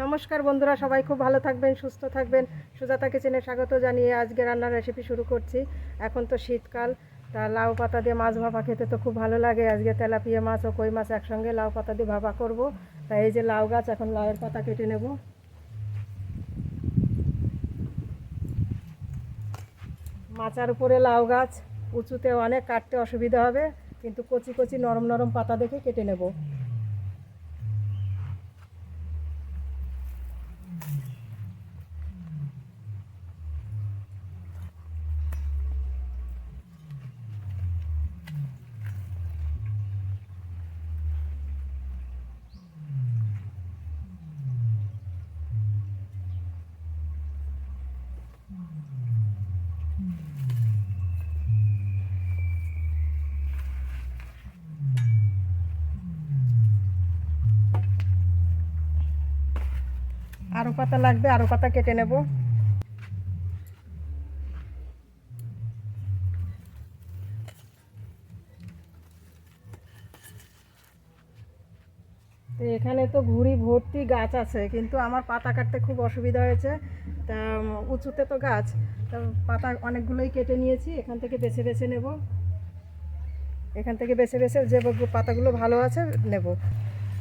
নমস্কার বন্ধুরা, সবাই খুব ভালো থাকবেন, সুস্থ থাকবেন। সুজাতা কিচেনে স্বাগত জানিয়ে আজকে রান্নার রেসিপি শুরু করছি। এখন তো শীতকাল, তা লাউ পাতা দিয়ে মাছ ভাপা খেতে তো খুব ভালো লাগে। আজকে তেলাপিয়া মাছ ও কই মাছ একসঙ্গে লাউ পাতা দিয়ে ভাপা করব। তাই এই যে লাউ গাছ, এখন লাউয়ের পাতা কেটে নেব। মাচার উপরে লাউ গাছ, উঁচুতে অনেক, কাটতে অসুবিধা হবে, কিন্তু কচি কচি নরম নরম পাতা দেখে কেটে নেব। আরও পাতা লাগবে, আরও পাতা কেটে নেব। তো এখানে তো ঘুড়ি ভর্তি গাছ আছে, কিন্তু আমার পাতা কাটতে খুব অসুবিধা হয়েছে। তা উঁচুতে তো গাছ, তা পাতা অনেকগুলোই কেটে নিয়েছি। এখান থেকে বেছে বেছে নেব, এখান থেকে বেছে বেছে যে পাতাগুলো ভালো আছে নেব।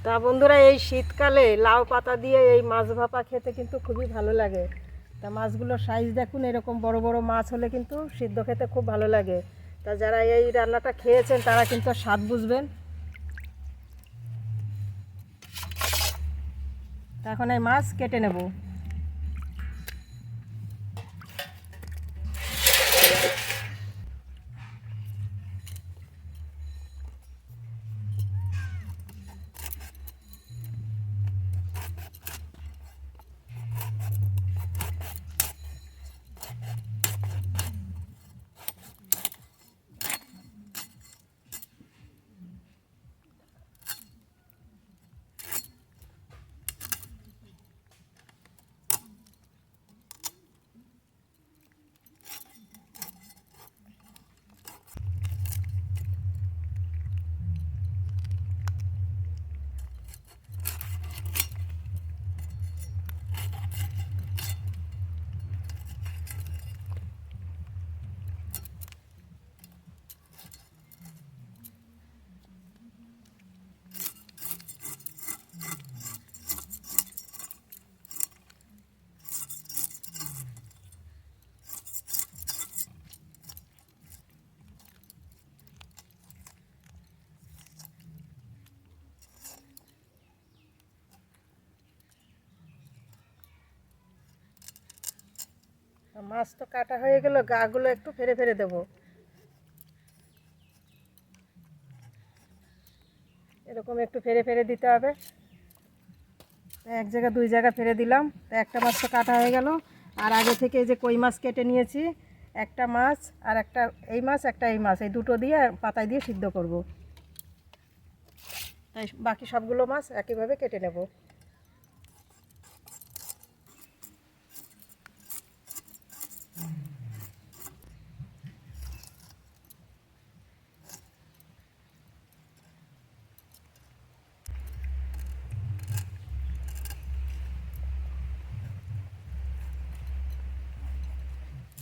তা বন্ধুরা, এই শীতকালে লাউ পাতা দিয়ে এই মাছ ভাপা খেতে কিন্তু খুবই ভালো লাগে। তা মাছগুলোর সাইজ দেখুন, এরকম বড় বড় মাছ হলে কিন্তু সিদ্ধ খেতে খুব ভালো লাগে। তা যারা এই রান্নাটা খেয়েছেন তারা কিন্তু স্বাদ বুঝবেন। তা এখন এই মাছ কেটে নেব। মাছ তো কাটা হয়ে গেল, গাগুলো একটু ফেরে ফেরে দেবো। এরকম একটু ফেরে ফেরে দিতে হবে। এক জায়গা দুই জায়গা ফেরে দিলাম। তা একটা মাছ তো কাটা হয়ে গেল। আর আগে থেকে এই যে কই মাছ কেটে নিয়েছি, একটা মাছ আর একটা এই মাছ, একটা এই মাছ, এই দুটো দিয়ে পাতায় দিয়ে সিদ্ধ করব। তাই বাকি সবগুলো মাছ একইভাবে কেটে নেব।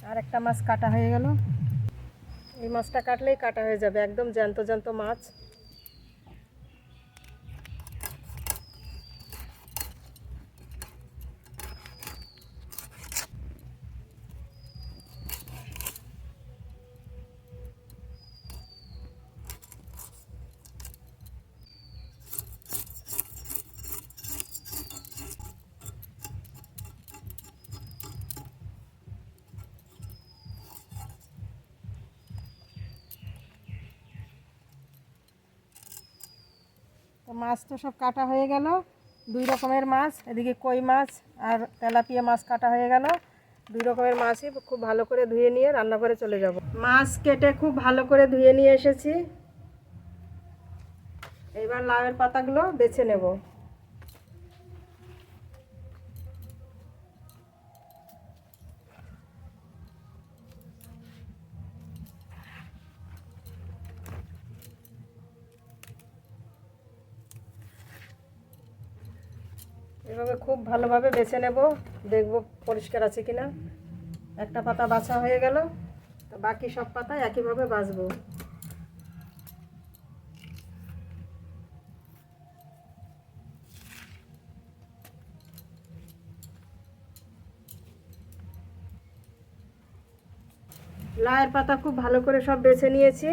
আর একটা মাছ কাটা হয়ে গেল। এই মাছটা কাটলেই কাটা হয়ে যাবে, একদম জ্যান্ত জ্যান্ত মাছ। তো মাছ তো সব কাটা হয়ে গেল, দুই রকমের মাছ, এদিকে কই মাছ আর তেলাপিয়া মাছ কাটা হয়ে গেল। দুই রকমের মাছই খুব ভালো করে ধুয়ে নিয়ে রান্নাঘরে চলে যাব। মাছ কেটে খুব ভালো করে ধুয়ে নিয়ে এসেছি। এবার লাউয়ের পাতাগুলো বেছে নেব। এভাবে খুব ভালোভাবে বেছে নেব, দেখব পরিষ্কার আছে কিনা। একটা পাতা বাছা হয়ে গেল, তো বাকি সব পাতা একইভাবে বাছবো। লাউয়ের পাতা খুব ভালো করে সব বেছে নিয়েছি,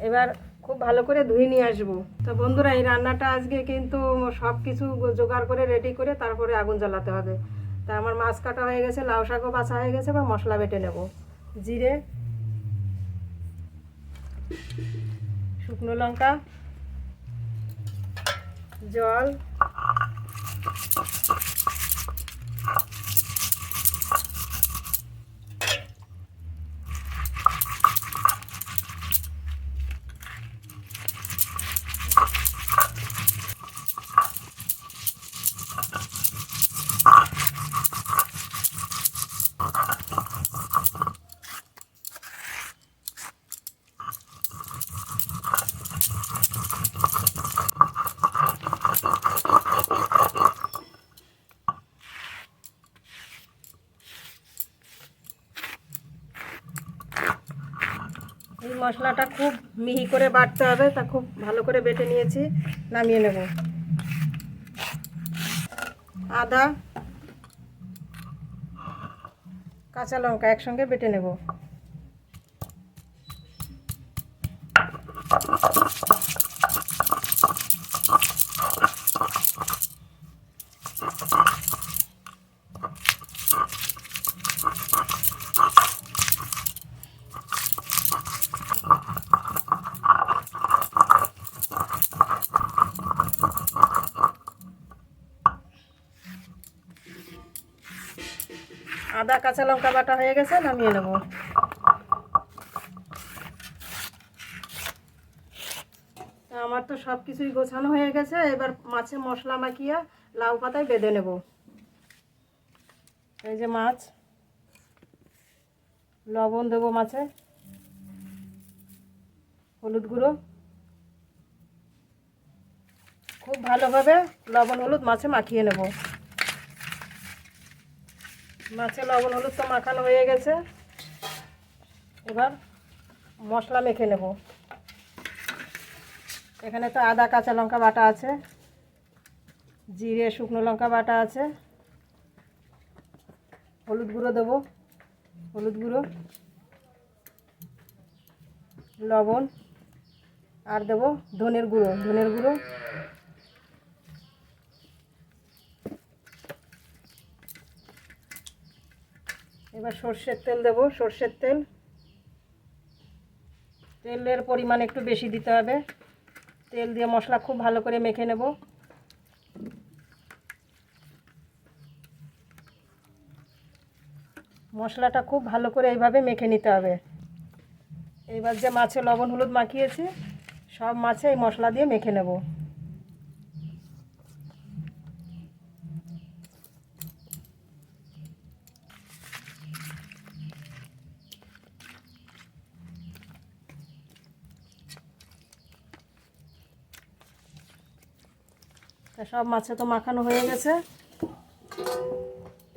এবার খুব ভালো করে ধুয়ে নিয়ে আসবো। তো বন্ধুরা, এই রান্নাটা আজকে কিন্তু সব কিছু জোগাড় করে রেডি করে তারপরে আগুন জ্বালাতে হবে। তা আমার মাছ কাটা হয়ে গেছে, লাউ শাকও বাছা হয়ে গেছে, বা মশলা বেটে নেব। জিরে, শুকনো লঙ্কা, জল, এই মশলাটা খুব মিহি করে বাটতে হবে, তা খুব ভালো করে বেটে নিয়েছি, নামিয়ে নেব। আদা, কাঁচা লঙ্কা একসঙ্গে বেটে নেব। আদা কাঁচা লঙ্কা বাটা হয়ে গেছে, নামিয়ে নেব। আমার তো সব কিছুই গোছানো হয়ে গেছে, এবার মাছে মশলা মাখিয়ে লাউ পাতায় বেঁধে নেব। এই যে মাছ, লবণ দেবো মাছে, হলুদ গুঁড়ো, খুব ভালোভাবে লবণ হলুদ মাছে মাখিয়ে নেব। মাছে লবণ হলুদ তো মাখানো হয়ে গেছে, এবার মশলা মেখে নেব। এখানে তো আদা কাঁচা লঙ্কা বাটা আছে, জিরে শুকনো লঙ্কা বাটা আছে, হলুদ গুঁড়ো দেবো, হলুদ গুঁড়ো, লবণ, আর দেবো ধনের গুঁড়ো, ধনের গুঁড়ো, এবার সর্ষের তেল দেবো, সর্ষের তেল। তেলের পরিমাণ একটু বেশি দিতে হবে। তেল দিয়ে মশলা খুব ভালো করে মেখে নেব। মশলাটা খুব ভালো করে এইভাবে মেখে নিতে হবে। এবার যে মাছে লবণ হলুদ মাখিয়েছি, সব মাছে এই মশলা দিয়ে মেখে নেব। তা সব মাছে তো মাখানো হয়ে গেছে,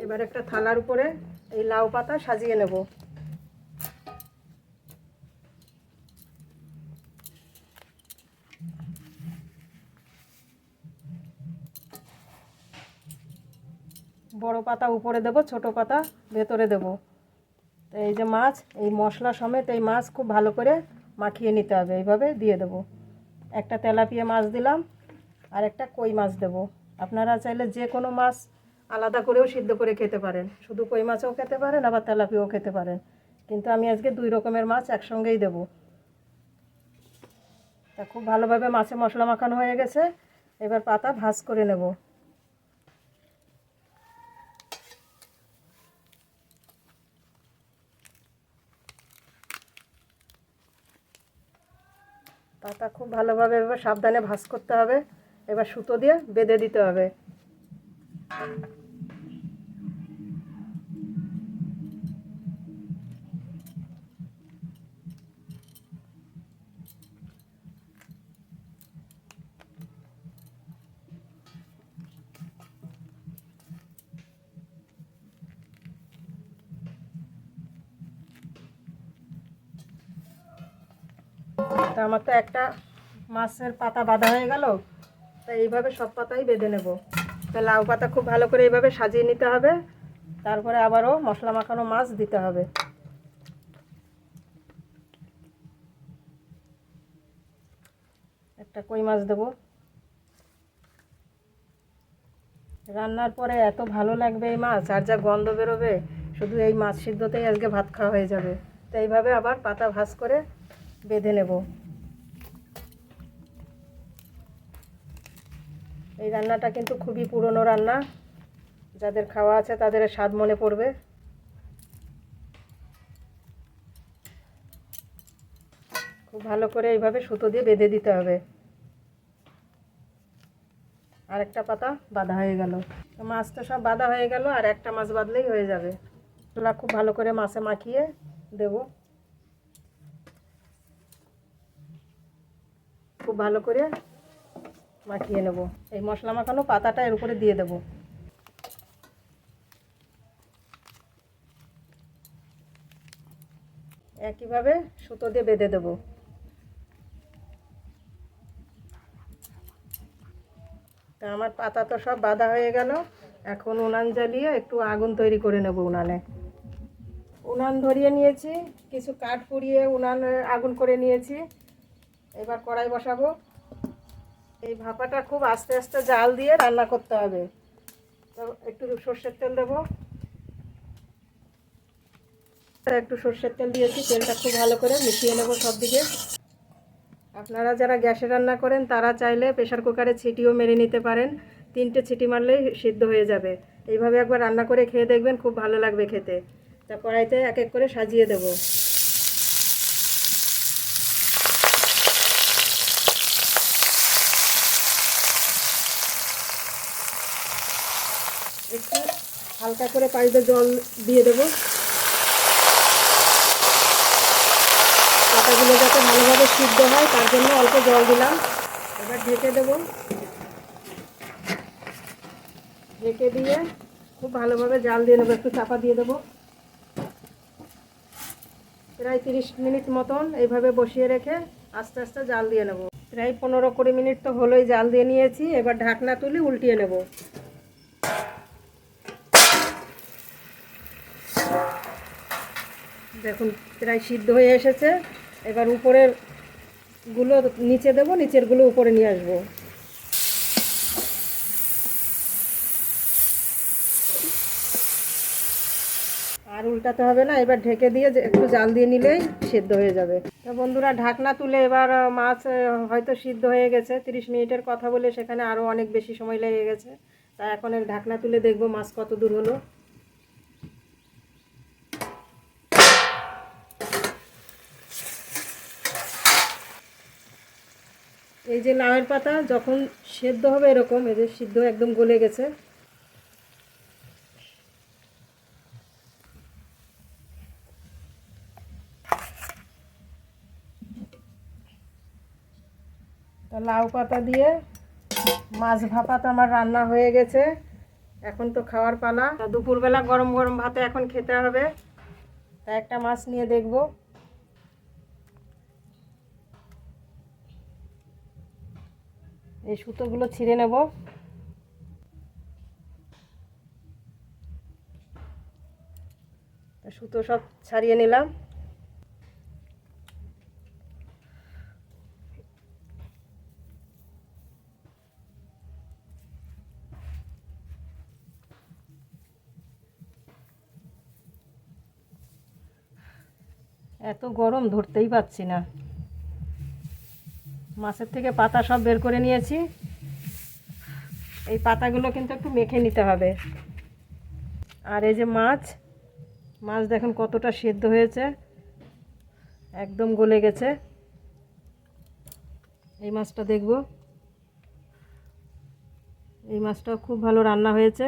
এবার একটা থালার উপরে এই লাউ পাতা সাজিয়ে নেব। বড় পাতা উপরে দেব, ছোট পাতা ভেতরে দেব। তো এই যে মাছ, এই মশলা সমেত এই মাছ খুব ভালো করে মাখিয়ে নিতে হবে, এইভাবে দিয়ে দেব। একটা তেলাপিয়া মাছ দিলাম, আর একটা কই মাছ দেব। আপনারা চাইলে যে কোনো মাছ আলাদা করেও সিদ্ধ করে খেতে পারেন, শুধু কই মাছও খেতে পারেন, আবার তেলাপিয়াও খেতে পারেন, কিন্তু আমি আজকে 2 রকমের মাছ একসঙ্গেই দেব। তা খুব ভালোভাবে মাছে মশলা মাখানো হয়ে গেছে, এবার পাতা ভাজ করে নেব। পাতা খুব ভালোভাবে এবার সাবধানে ভাজ করতে হবে, এবার সুতো দিয়ে বেঁধে দিতে হবে। তা আমার তো একটা মাছের পাতা বাঁধা হয়ে গেল, তা এইভাবে সব পাতাই বেঁধে নেব। তা লাউ পাতা খুব ভালো করে এইভাবে সাজিয়ে নিতে হবে, তারপরে আবারও মশলা মাখানো মাছ দিতে হবে। একটা কই মাছ দেবো। রান্নার পরে এত ভালো লাগবে এই মাছ, আর যা গন্ধ বেরোবে, শুধু এই মাছ সিদ্ধতেই আজকে ভাত খাওয়া হয়ে যাবে। তো এইভাবে আবার পাতা ভাঁজ করে বেঁধে নেব। এই রান্নাটা কিন্তু খুবই পুরনো রান্না, যাদের খাওয়া আছে তাদের স্বাদ মনে পড়বে। খুব ভালো করে এইভাবে সুতো দিয়ে বেঁধে দিতে হবে। আর একটা পাতা বাঁধা হয়ে গেল। মাছ তো সব বাঁধা হয়ে গেল, আর একটা মাছ বাঁধলেই হয়ে যাবে। মশলা খুব ভালো করে মাছে মাখিয়ে দেব। খুব ভালো করে মাখিয়ে নেব। এই মশলা মাখানো পাতাটা এর উপরে দিয়ে দেব। একইভাবে সুতো দিয়ে বেঁধে দেব। তা আমার পাতা তো সব বাঁধা হয়ে গেল। এখন উনান জ্বালিয়ে একটু আগুন তৈরি করে নেব। উনান ধরিয়ে নিয়েছি, কিছু কাঠ পুড়িয়ে উনানে আগুন করে নিয়েছি। এবার কড়াই বসাবো। এই ভাপাটা খুব আস্তে আস্তে জাল দিয়ে রান্না করতে হবে। তো একটু সর্ষের তেল দেবো। একটু সর্ষের তেল দিয়েছি, তেলটা খুব ভালো করে মিশিয়ে নেব সব দিকে। আপনারা যারা গ্যাসে রান্না করেন তারা চাইলে প্রেশার কুকারে ছিটিও মেরে নিতে পারেন, 3টে ছিটি মারলেই সিদ্ধ হয়ে যাবে। এইভাবে একবার রান্না করে খেয়ে দেখবেন, খুব ভালো লাগবে খেতে। তা কড়াইতে এক এক করে সাজিয়ে দেব। একটু হালকা করে পানিতে জল দিয়ে দেবো, পাতাগুলো যাতে ভালোভাবে সিদ্ধ হয় তার জন্য অল্প জল দিলাম। এবার ঢেকে দেবো। ঢেকে দিয়ে খুব ভালোভাবে জাল দিয়ে নেবো। একটু চাপা দিয়ে দেবো। প্রায় 30 মিনিট মতন এইভাবে বসিয়ে রেখে আস্তে আস্তে জাল দিয়ে নেব। প্রায় 15-20 মিনিট তো হলোই জাল দিয়ে নিয়েছি। এবার ঢাকনা তুলে উল্টিয়ে নেব। দেখুন প্রায় সিদ্ধ হয়ে এসেছে। এবার উপরের গুলো নিচে দেবো, নিচের গুলো উপরে নিয়ে আসবো। আর উল্টাতে হবে না। এবার ঢেকে দিয়ে একটু জাল দিয়ে নিলেই সিদ্ধ হয়ে যাবে। তো বন্ধুরা, ঢাকনা তুলে এবার মাছ হয়তো সিদ্ধ হয়ে গেছে। 30 মিনিটের কথা বলে সেখানে আরও অনেক বেশি সময় লেগে গেছে। তা এখন এর ঢাকনা তুলে দেখবো মাছ কত দূর হলো। এই যে লাউয়ের পাতা যখন সেদ্ধ হবে এরকম, এই যে সিদ্ধ একদম গলে গেছে। তা লাউ পাতা দিয়ে মাছ ভাপা তো আমার রান্না হয়ে গেছে। এখন তো খাওয়ার পালা। তা দুপুরবেলা গরম গরম ভাতে এখন খেতে হবে। তা একটা মাছ নিয়ে দেখব। এই সুতোগুলো ছিঁড়ে নেব। সুতো সব ছাড়িয়ে নিলাম। এত গরম ধরতেই পাচ্ছি না। মাছের থেকে পাতা সব বের করে নিয়েছি। এই পাতাগুলো কিন্তু একটু মেখে নিতে হবে। আর এই যে মাছ দেখুন কতটা সেদ্ধ হয়েছে, একদম গলে গেছে। এই মাছটা দেখব। এই মাছটাও খুব ভালো রান্না হয়েছে।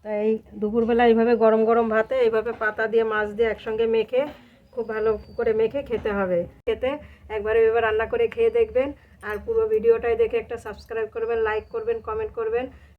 তাই দুপুরবেলা এইভাবে গরম গরম ভাতে এইভাবে পাতা দিয়ে মাছ দিয়ে একসঙ্গে মেখে খুব ভালো করে মেখে খেতে হবে। খেতে একবারে এভাবে রান্না করে খেয়ে দেখবেন। আর পুরো ভিডিওটাই দেখে একটা সাবস্ক্রাইব করবেন, লাইক করবেন, কমেন্ট করবেন।